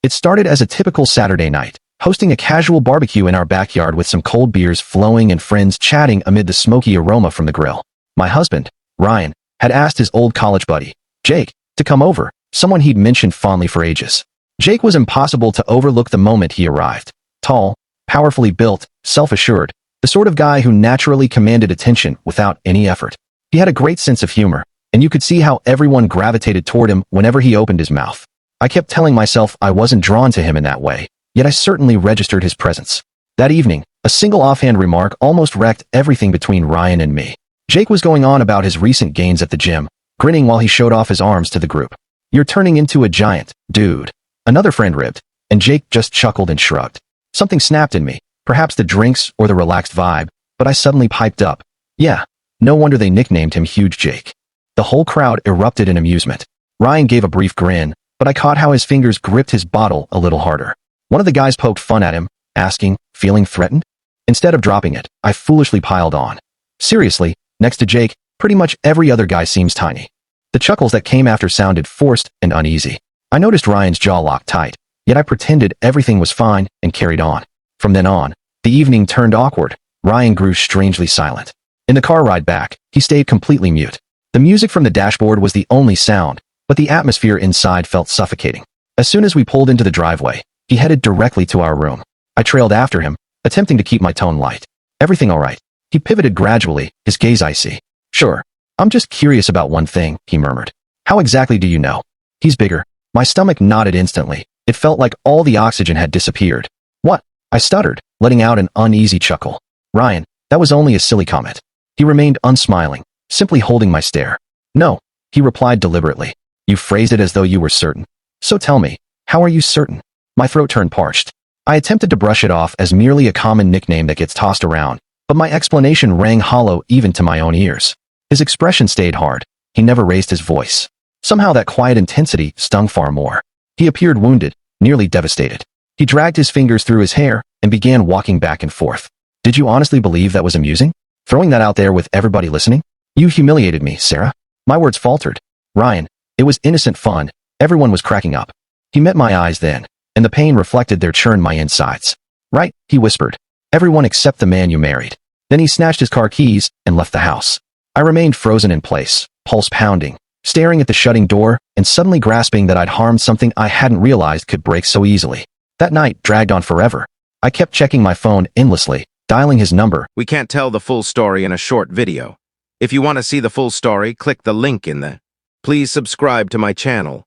It started as a typical Saturday night, hosting a casual barbecue in our backyard with some cold beers flowing and friends chatting amid the smoky aroma from the grill. My husband, Ryan, had asked his old college buddy, Jake, to come over, someone he'd mentioned fondly for ages. Jake was impossible to overlook the moment he arrived. Tall, powerfully built, self-assured, the sort of guy who naturally commanded attention without any effort. He had a great sense of humor, and you could see how everyone gravitated toward him whenever he opened his mouth. I kept telling myself I wasn't drawn to him in that way, yet I certainly registered his presence. That evening, a single offhand remark almost wrecked everything between Ryan and me. Jake was going on about his recent gains at the gym, grinning while he showed off his arms to the group. "You're turning into a giant, dude," another friend ribbed, and Jake just chuckled and shrugged. Something snapped in me, perhaps the drinks or the relaxed vibe, but I suddenly piped up. "Yeah, no wonder they nicknamed him Huge Jake." The whole crowd erupted in amusement. Ryan gave a brief grin, but I caught how his fingers gripped his bottle a little harder. One of the guys poked fun at him, asking, "Feeling threatened?" Instead of dropping it, I foolishly piled on. Seriously, next to Jake, pretty much every other guy seems tiny. The chuckles that came after sounded forced and uneasy. I noticed Ryan's jaw locked tight, yet I pretended everything was fine and carried on. From then on, the evening turned awkward. Ryan grew strangely silent. In the car ride back, he stayed completely mute. The music from the dashboard was the only sound, but the atmosphere inside felt suffocating. As soon as we pulled into the driveway, he headed directly to our room. I trailed after him, attempting to keep my tone light. "Everything all right?" He pivoted gradually, his gaze icy. "Sure. I'm just curious about one thing," he murmured. "How exactly do you know?" "He's bigger." My stomach nodded instantly. It felt like all the oxygen had disappeared. "What?" I stuttered, letting out an uneasy chuckle. "Ryan, that was only a silly comment." He remained unsmiling, simply holding my stare. "No," he replied deliberately. "You phrased it as though you were certain. So tell me, how are you certain?" My throat turned parched. I attempted to brush it off as merely a common nickname that gets tossed around, but my explanation rang hollow even to my own ears. His expression stayed hard. He never raised his voice. Somehow that quiet intensity stung far more. He appeared wounded, nearly devastated. He dragged his fingers through his hair and began walking back and forth. "Did you honestly believe that was amusing? Throwing that out there with everybody listening? You humiliated me, Sarah." My words faltered. "Ryan, it was innocent fun. Everyone was cracking up." He met my eyes then, and the pain reflected there churned my insides. "Right," he whispered. "Everyone except the man you married." Then he snatched his car keys and left the house. I remained frozen in place, pulse pounding, staring at the shutting door and suddenly grasping that I'd harmed something I hadn't realized could break so easily. That night dragged on forever. I kept checking my phone endlessly, dialing his number. We can't tell the full story in a short video. If you want to see the full story, click the link in the. Please subscribe to my channel.